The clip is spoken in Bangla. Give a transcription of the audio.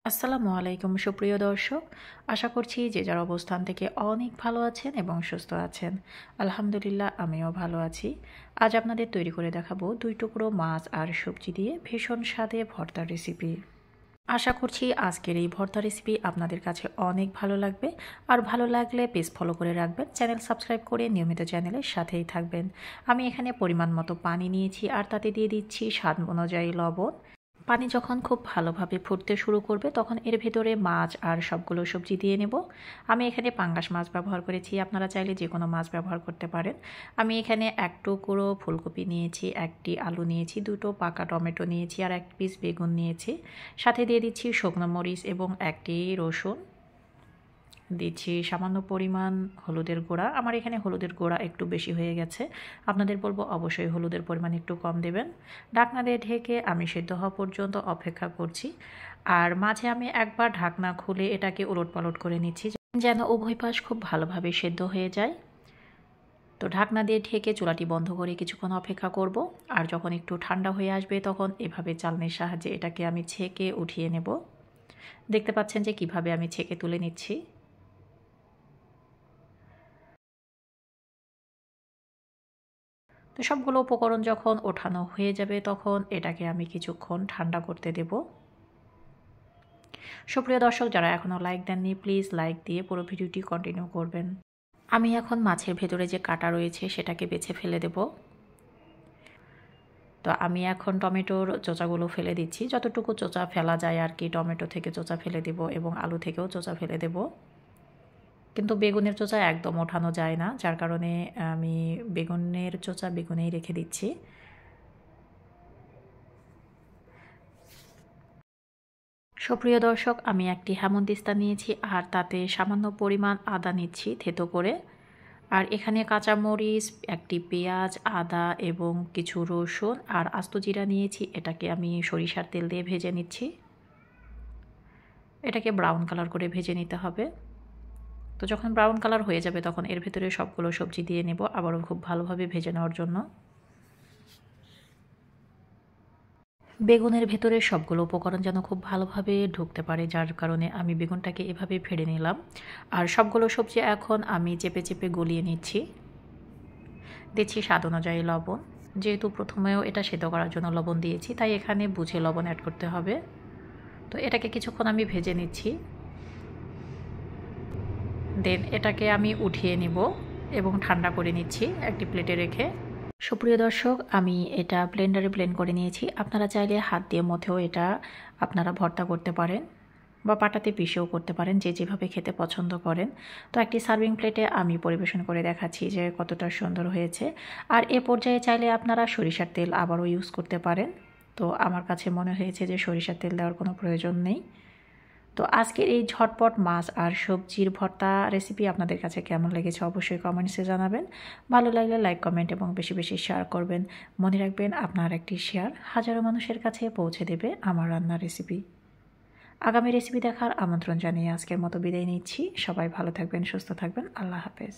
আসসালামু আলাইকুম সুপ্রিয় দর্শক। আশা করছি যে যার অবস্থান থেকে অনেক ভালো আছেন এবং সুস্থ আছেন। আলহামদুলিল্লাহ আমিও ভালো আছি। আজ আপনাদের তৈরি করে দেখাবো 2 টুকরো মাছ আর সবজি দিয়ে ভীষণ স্বাদে ভর্তার রেসিপি। আশা করছি আজকের এই ভর্তা রেসিপি আপনাদের কাছে অনেক ভালো লাগবে। আর ভালো লাগলে পেজ ফলো করে রাখবেন, চ্যানেল সাবস্ক্রাইব করে নিয়মিত চ্যানেলের সাথেই থাকবেন। আমি এখানে পরিমাণ মতো পানি নিয়েছি আর তাতে দিয়ে দিচ্ছি স্বাদ অনুযায়ী লবণ। পানি যখন খুব ভালোভাবে ফুটতে শুরু করবে তখন এর ভেতরে মাছ আর সবগুলো সবজি দিয়ে নেব। আমি এখানে পাঙ্গাস মাছ ব্যবহার করেছি, আপনারা চাইলে যে কোনো মাছ ব্যবহার করতে পারেন। আমি এখানে 1 টুকরো ফুলকপি নিয়েছি, 1টি আলু নিয়েছি, 2টো পাকা টমেটো নিয়েছি আর 1 পিস বেগুন নিয়েছি। সাথে দিয়ে দিচ্ছি শুকনো মরিচ এবং 1টি রসুন। দিচ্ছি সামান্য পরিমাণ হলুদের গুঁড়া। আমার এখানে হলুদের গুঁড়া একটু বেশি হয়ে গেছে, আপনাদের বলবো অবশ্যই হলুদের পরিমাণ একটু কম দেবেন। ঢাকনা দিয়ে ঢেকে আমি সেদ্ধ হওয়া পর্যন্ত অপেক্ষা করছি। আর মাঝে আমি একবার ঢাকনা খুলে এটাকে ওলটপালট করে নিচ্ছি যেন উভয় পাশ খুব ভালোভাবে সেদ্ধ হয়ে যায়। তো ঢাকনা দিয়ে ঢেকে চুলাটি বন্ধ করে কিছুক্ষণ অপেক্ষা করব। আর যখন একটু ঠান্ডা হয়ে আসবে তখন এভাবে চালনির সাহায্যে এটাকে আমি ছেঁকে উঠিয়ে নেব। দেখতে পাচ্ছেন যে কিভাবে আমি ছেঁকে তুলে নিচ্ছি। তো সবগুলো উপকরণ যখন ওঠানো হয়ে যাবে তখন এটাকে আমি কিছুক্ষণ ঠান্ডা করতে দেব। সুপ্রিয় দর্শক, যারা এখনও লাইক দেননি প্লিজ লাইক দিয়ে পুরো ভিডিওটি কন্টিনিউ করবেন। আমি এখন মাছের ভেতরে যে কাঁটা রয়েছে সেটাকে বেছে ফেলে দেব। তো আমি এখন টমেটোর চোচাগুলো ফেলে দিচ্ছি, যতটুকু চোচা ফেলা যায় আর কি। টমেটো থেকে চোচা ফেলে দেব এবং আলু থেকেও চোচা ফেলে দেব, কিন্তু বেগুনের চোচা একদম ওঠানো যায় না, যার কারণে আমি বেগুনের চোচা বেগুনেই রেখে দিচ্ছি। সুপ্রিয় দর্শক, আমি একটি হেমন্তিস্তা নিয়েছি আর তাতে সামান্য পরিমাণ আদা নিচ্ছি থেতো করে। আর এখানে কাঁচামরিচ, একটি পেঁয়াজ, আদা এবং কিছু রসুন আর আস্ত জিরা নিয়েছি। এটাকে আমি সরিষার তেল দিয়ে ভেজে নিচ্ছি। এটাকে ব্রাউন কালার করে ভেজে নিতে হবে। তো যখন ব্রাউন কালার হয়ে যাবে তখন এর ভেতরে সবগুলো সবজি দিয়ে নেব, আবারও খুব ভালোভাবে ভেজে নেওয়ার জন্য। বেগুনের ভেতরে সবগুলো উপকরণ যেন খুব ভালোভাবে ঢুকতে পারে, যার কারণে আমি বেগুনটাকে এভাবে ফেড়ে নিলাম। আর সবগুলো সবজি এখন আমি চেপে চেপে গলিয়ে নিচ্ছি। দিচ্ছি স্বাদ অনুযায়ী লবণ। যেহেতু প্রথমেও এটা সেদ্ধ করার জন্য লবণ দিয়েছি, তাই এখানে বুঝে লবণ অ্যাড করতে হবে। তো এটাকে কিছুক্ষণ আমি ভেজে নিচ্ছি। দেন এটাকে আমি উঠিয়ে নিব এবং ঠান্ডা করে নিচ্ছি একটি প্লেটে রেখে। সুপ্রিয় দর্শক, আমি এটা ব্লেন্ডারে ব্লেন্ড করে নিয়েছি। আপনারা চাইলে হাত দিয়ে মথেও এটা আপনারা ভর্তা করতে পারেন বা পাটাতে পিষেও করতে পারেন, যে যেভাবে খেতে পছন্দ করেন। তো একটি সার্ভিং প্লেটে আমি পরিবেশন করে দেখাচ্ছি যে কতটা সুন্দর হয়েছে। আর এ পর্যায়ে চাইলে আপনারা সরিষার তেল আবারও ইউজ করতে পারেন। তো আমার কাছে মনে হয়েছে যে সরিষার তেল দেওয়ার কোনো প্রয়োজন নেই। তো আজকের এই ঝটপট মাছ আর সবজির ভর্তা রেসিপি আপনাদের কাছে কেমন লেগেছে অবশ্যই কমেন্টসে জানাবেন। ভালো লাগলে লাইক, কমেন্ট এবং বেশি বেশি শেয়ার করবেন। মনে রাখবেন, আপনার একটি শেয়ার হাজারো মানুষের কাছে পৌঁছে দেবে আমার রান্নার রেসিপি। আগামী রেসিপি দেখার আমন্ত্রণ জানিয়ে আজকের মতো বিদায় নিচ্ছি। সবাই ভালো থাকবেন, সুস্থ থাকবেন। আল্লাহ হাফেজ।